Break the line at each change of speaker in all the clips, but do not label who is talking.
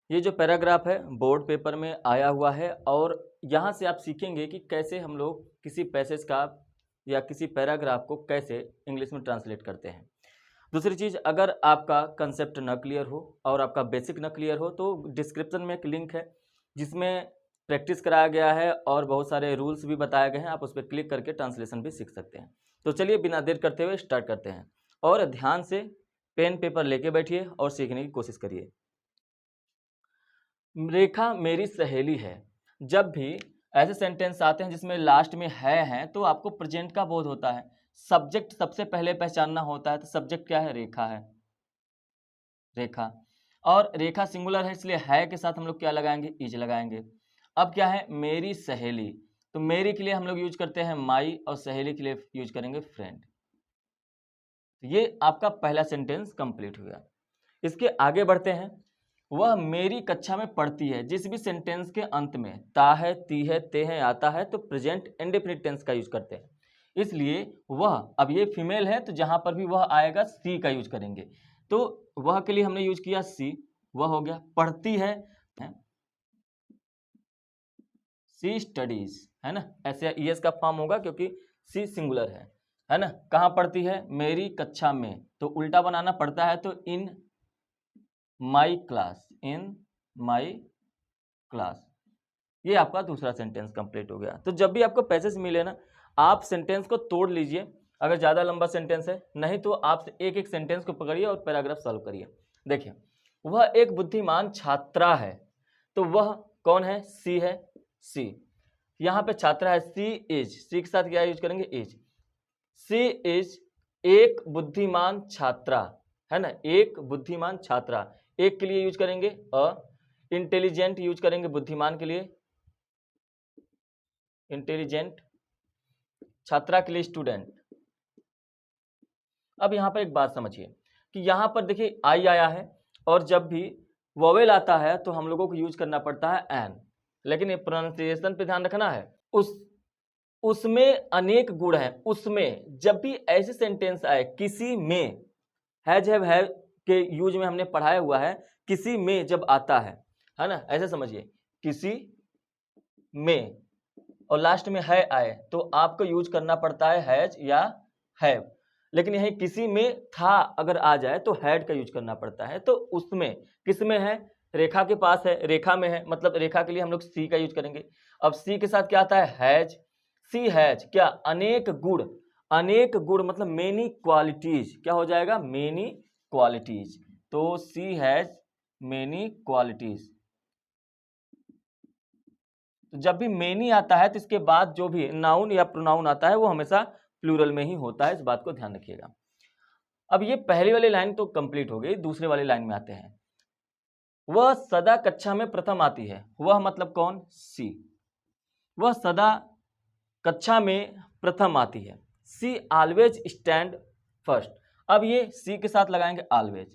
ये जो पैराग्राफ है बोर्ड पेपर में आया हुआ है और यहाँ से आप सीखेंगे कि कैसे हम लोग किसी पैसेज का या किसी पैराग्राफ को कैसे इंग्लिश में ट्रांसलेट करते हैं। दूसरी चीज़, अगर आपका कंसेप्ट न क्लियर हो और आपका बेसिक न क्लियर हो तो डिस्क्रिप्शन में एक लिंक है जिसमें प्रैक्टिस कराया गया है और बहुत सारे रूल्स भी बताए गए हैं। आप उस पर क्लिक करके ट्रांसलेशन भी सीख सकते हैं। तो चलिए बिना देर करते हुए स्टार्ट करते हैं और ध्यान से पेन पेपर लेके बैठिए और सीखने की कोशिश करिए। रेखा मेरी सहेली है। जब भी ऐसे सेंटेंस आते हैं जिसमें लास्ट में है तो आपको प्रेजेंट का बोध होता है। सब्जेक्ट सबसे पहले पहचानना होता है। तो सब्जेक्ट क्या है? रेखा है, रेखा। और रेखा सिंगुलर है इसलिए है के साथ हम लोग क्या लगाएंगे? इज लगाएंगे। अब क्या है? मेरी सहेली। तो मेरी के लिए हम लोग यूज करते हैं माई और सहेली के लिए यूज करेंगे फ्रेंड। ये आपका पहला सेंटेंस कंप्लीट हो गया। इसके आगे बढ़ते हैं। वह मेरी कक्षा में पढ़ती है। जिस भी सेंटेंस के अंत में ता है, ती है, ते है आता है तो प्रेजेंट इंडेफिनिट टेंस का यूज करते हैं। इसलिए वह, अब ये फीमेल है तो जहां पर भी वह आएगा सी का यूज करेंगे। तो वह के लिए हमने यूज किया सी, वह हो गया। पढ़ती है सी स्टडीज, है ना। ऐसे ईएस का फॉर्म होगा क्योंकि सी सिंगुलर है ना। कहाँ पढ़ती है? मेरी कक्षा में। तो उल्टा बनाना पड़ता है तो इन my class, in my class. ये आपका दूसरा सेंटेंस कंप्लीट हो गया। तो जब भी आपको पैसेज मिले ना, आप सेंटेंस को तोड़ लीजिए। अगर ज़्यादा लंबा सेंटेंस है, नहीं तो आप एक एक सेंटेंस को पकड़िए और पैराग्राफ सॉल्व करिए। देखिए, वह एक बुद्धिमान छात्रा है। तो वह कौन है? सी है, सी। यहाँ पे छात्रा है, सी इज। सी के साथ क्या यूज करेंगे? इज। सी इज एक बुद्धिमान छात्रा, है ना। एक बुद्धिमान छात्रा, एक के लिए यूज करेंगे अ। इंटेलिजेंट यूज करेंगे बुद्धिमान के लिए, इंटेलिजेंट। छात्रा के लिए स्टूडेंट। अब यहां पर एक बात समझिए कि यहां पर देखिए आई आया है और जब भी वोवेल आता है तो हम लोगों को यूज करना पड़ता है एन। लेकिन ये प्रोनाउंसिएशन पे ध्यान रखना है। उसमें अनेक गुण हैं। उसमें जब भी ऐसे सेंटेंस आए, किसी में, हैज हैव के यूज में हमने पढ़ाया हुआ है। किसी में जब आता है ना, ऐसे समझिए, किसी में और लास्ट में है आए तो आपको यूज करना पड़ता है हैज या हैव। लेकिन यही किसी में था अगर आ जाए तो हैड का यूज करना पड़ता है। तो उसमें किस में है? रेखा के पास है, रेखा में है, मतलब रेखा के लिए हम लोग सी का यूज करेंगे। अब सी के साथ क्या आता है? हैज। सी हैज क्या? अनेक गुण। अनेक गुण मतलब मेनी क्वालिटीज। क्या हो जाएगा? Many qualities. तो सी हैज मेनी क्वालिटीज। जब भी मेनी आता है तो इसके बाद जो भी नाउन या प्रोनाउन आता है वो हमेशा प्लूरल में ही होता है। इस बात को ध्यान रखिएगा। अब ये पहली वाली लाइन तो कंप्लीट हो गई। दूसरे वाली लाइन में आते हैं। वह सदा कक्षा में प्रथम आती है। वह मतलब कौन? सी। वह सदा कक्षा में प्रथम आती है। सी ऑलवेज स्टैंड फर्स्ट। अब ये सी के साथ लगाएंगे ऑलवेज।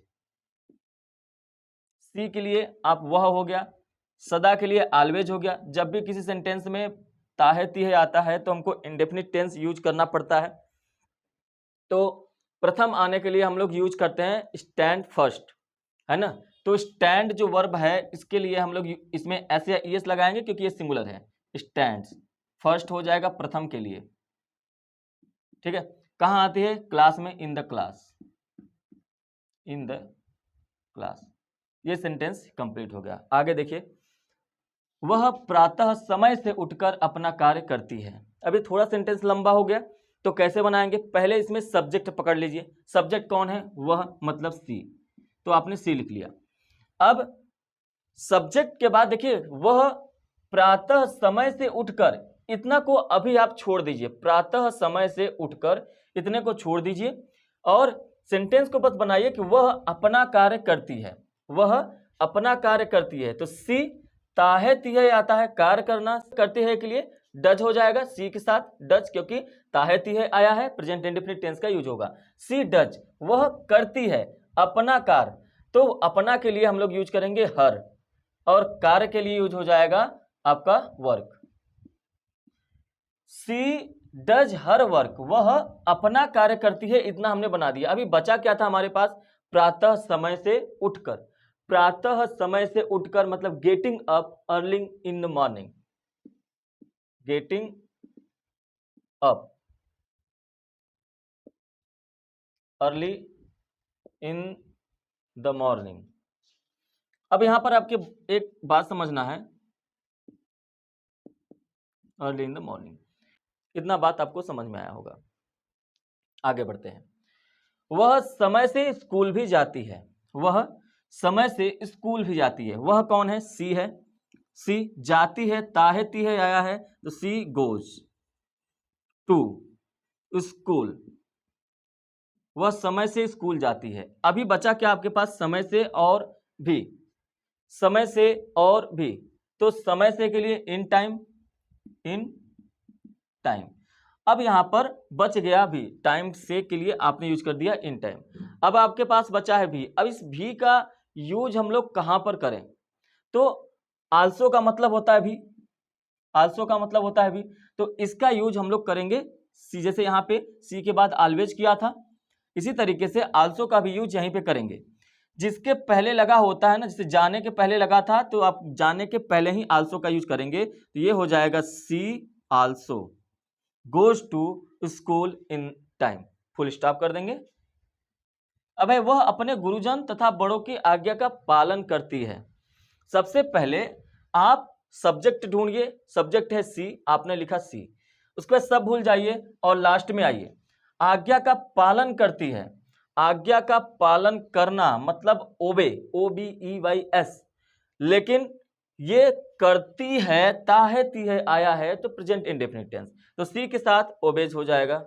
सी के लिए आप वह हो गया, सदा के लिए ऑलवेज हो गया। जब भी किसी सेंटेंस में ताहे तीहे आता है तो हमको इंडेफिनिट टेंस यूज करना पड़ता है। तो प्रथम आने के लिए हम लोग यूज करते हैं स्टैंड फर्स्ट, है ना। तो स्टैंड जो वर्ब है इसके लिए हम लोग इसमें एस या ईएस लगाएंगे क्योंकि ये सिंगुलर है। स्टैंड्स फर्स्ट हो जाएगा प्रथम के लिए, ठीक है। कहाँ आती है? क्लास में, in the class, in the class. ये सेंटेंस कंप्लीट हो गया। आगे देखिए, वह प्रातः समय से उठकर अपना कार्य करती है। अभी थोड़ा सेंटेंस लंबा हो गया तो कैसे बनाएंगे? पहले इसमें सब्जेक्ट पकड़ लीजिए। सब्जेक्ट कौन है? वह मतलब सी। तो आपने सी लिख लिया। अब सब्जेक्ट के बाद देखिए, वह प्रातः समय से उठकर, इतना को अभी आप छोड़ दीजिए। प्रातः समय से उठकर इतने को छोड़ दीजिए और सेंटेंस को बस बनाइए कि वह अपना कार्य करती है। वह अपना कार्य करती है। तो सी ताहे तीहे आता है, कार्य करना, करती है के लिए डज हो जाएगा सी के साथ डज, क्योंकि ताहे तीहे आया है, प्रेजेंट इंडेफिनिट टेंस का यूज होगा। सी डज, वह करती है अपना कार्य। तो अपना के लिए हम लोग यूज करेंगे हर और कार्य के लिए यूज हो जाएगा आपका work. She does her work, वह अपना कार्य करती है। इतना हमने बना दिया। अभी बचा क्या था हमारे पास? प्रातः समय से उठकर। प्रातः समय से उठकर, मतलब getting up early in the morning, getting up early in the morning. अब यहां पर आपके एक बात समझना है, अर्ली इन द मॉर्निंग, इतना बात आपको समझ में आया होगा। आगे बढ़ते हैं। वह समय से स्कूल भी जाती है, वह समय से स्कूल भी जाती है। वह कौन है? सी है। सी जाती है, ताहती है, आया है, तो सी गोज टू स्कूल। वह समय से स्कूल जाती है। अभी बचा क्या आपके पास? समय से और भी, समय से और भी। तो समय से के लिए इन टाइम, इन टाइम। अब यहां पर बच गया भी, टाइम से के लिए आपने यूज कर दिया इन टाइम। अब आपके पास बचा है भी। अब इस भी का यूज हम लोग कहां पर करें? तो आल्सो का मतलब होता है भी, आल्सो का मतलब होता है भी, तो इसका यूज हम लोग करेंगे सी, जैसे यहां पे सी के बाद ऑलवेज किया था, इसी तरीके से आल्सो का भी यूज यहीं पे करेंगे। जिसके पहले लगा होता है ना, जैसे जाने के पहले लगा था, तो आप जाने के पहले ही आल्सो का यूज करेंगे, तो ये हो जाएगा she also goes to school in time, full stop कर देंगे। अब है वह अपने गुरुजन तथा बड़ों की आज्ञा का पालन करती है। सबसे पहले आप सब्जेक्ट ढूंढिए, सब्जेक्ट है सी, आपने लिखा सी, उसके बाद सब भूल जाइए और लास्ट में आइए। आज्ञा का पालन करती है, आज्ञा का पालन करना मतलब ओबे, OBEYS, लेकिन ये करती है, ताहती है, आया है, तो प्रेजेंट इंडेफिनिट टेंस, तो सी के साथ ओबेज हो जाएगा।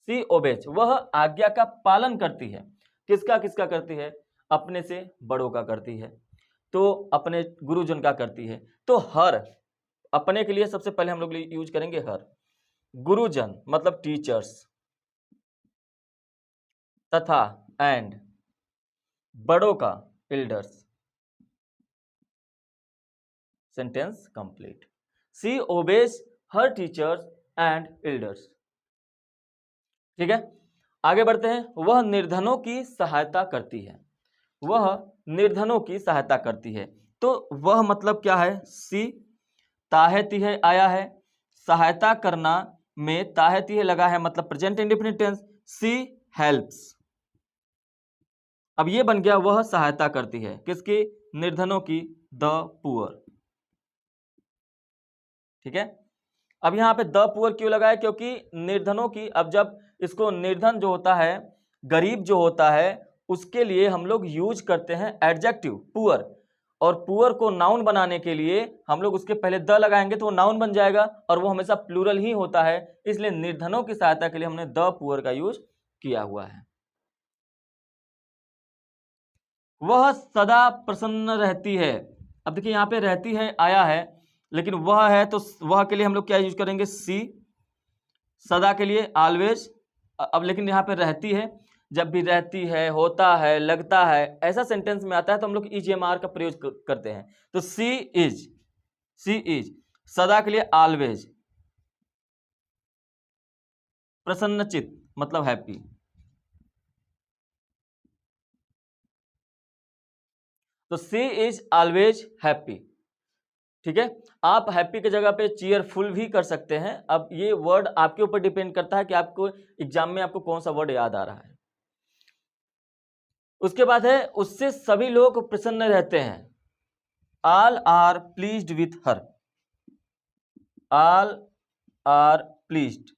सी ओबेज, वह आज्ञा का पालन करती है। किसका किसका करती है? अपने से बड़ों का करती है, तो अपने गुरुजन का करती है। तो हर, अपने के लिए सबसे पहले हम लोग यूज करेंगे हर, गुरुजन मतलब टीचर्स, तथा एंड, बड़ों का elders. Sentence complete. She obeys her teachers and elders. ठीक है, आगे बढ़ते हैं। वह निर्धनों की सहायता करती है, वह निर्धनों की सहायता करती है। तो वह मतलब क्या है? सी, ताहती है, आया है, सहायता करना में ताहती है लगा है, मतलब present indefinite tense, she helps. अब ये बन गया वह सहायता करती है, किसकी? निर्धनों की, द पुअर। ठीक है, अब यहां पे द पुअर क्यों लगा है? क्योंकि निर्धनों की, अब जब इसको निर्धन जो होता है, गरीब जो होता है, उसके लिए हम लोग यूज करते हैं एडजेक्टिव पुअर, और पुअर को नाउन बनाने के लिए हम लोग उसके पहले द लगाएंगे तो वो नाउन बन जाएगा, और वो हमेशा प्लूरल ही होता है, इसलिए निर्धनों की सहायता के लिए हमने द पुअर का यूज किया हुआ है। वह सदा प्रसन्न रहती है। अब देखिए यहां पे रहती है आया है, लेकिन वह है, तो वह के लिए हम लोग क्या यूज करेंगे? सी। सदा के लिए ऑलवेज। अब लेकिन यहाँ पे रहती है, जब भी रहती है, होता है, लगता है, ऐसा सेंटेंस में आता है तो हम लोग EGMR का प्रयोग करते हैं। तो सी इज, सी इज, सदा के लिए ऑलवेज, प्रसन्नचित मतलब हैप्पी। तो सी इज ऑलवेज हैप्पी। ठीक है, आप हैप्पी की जगह पे चीयरफुल भी कर सकते हैं। अब ये वर्ड आपके ऊपर डिपेंड करता है कि आपको एग्जाम में आपको कौन सा वर्ड याद आ रहा है। उसके बाद है उससे सभी लोग प्रसन्न रहते हैं, all are pleased with her, all are pleased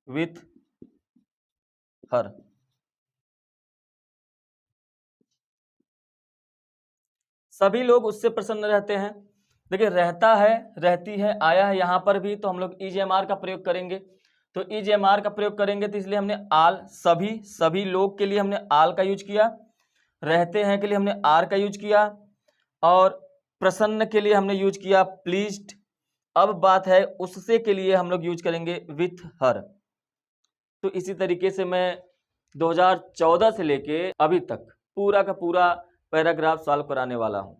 with her. सभी लोग उससे प्रसन्न रहते हैं। देखिए रहता है, रहती है, आया है यहां पर भी, तो हम लोग EGMR का प्रयोग करेंगे। तो EGMR का प्रयोग करेंगे तो इसलिए हमने आल, सभी, सभी लोग के लिए हमने आल का यूज किया, रहते हैं के लिए हमने आर का यूज किया, और प्रसन्न के लिए हमने यूज किया प्लीज्ड। अब बात है उससे के लिए हम लोग यूज करेंगे विथ हर। तो इसी तरीके से मैं 2014 से लेके अभी तक पूरा का पूरा पैराग्राफ सॉल्व कराने वाला हूं,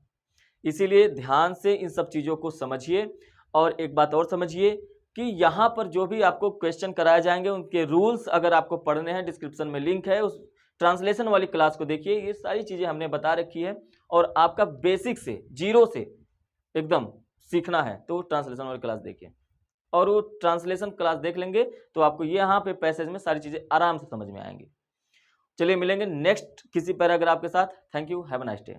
इसीलिए ध्यान से इन सब चीज़ों को समझिए। और एक बात और समझिए कि यहाँ पर जो भी आपको क्वेश्चन कराए जाएंगे उनके रूल्स अगर आपको पढ़ने हैं, डिस्क्रिप्शन में लिंक है, उस ट्रांसलेशन वाली क्लास को देखिए, ये सारी चीजें हमने बता रखी है और आपका बेसिक से जीरो से एकदम सीखना है तो ट्रांसलेशन वाली क्लास देखिए, और वो ट्रांसलेशन क्लास देख लेंगे तो आपको ये यहाँ पे पैसेज में सारी चीजें आराम से समझ में आएंगी। चलिए मिलेंगे नेक्स्ट किसी पैराग्राफ के साथ। Thank you, have a nice day.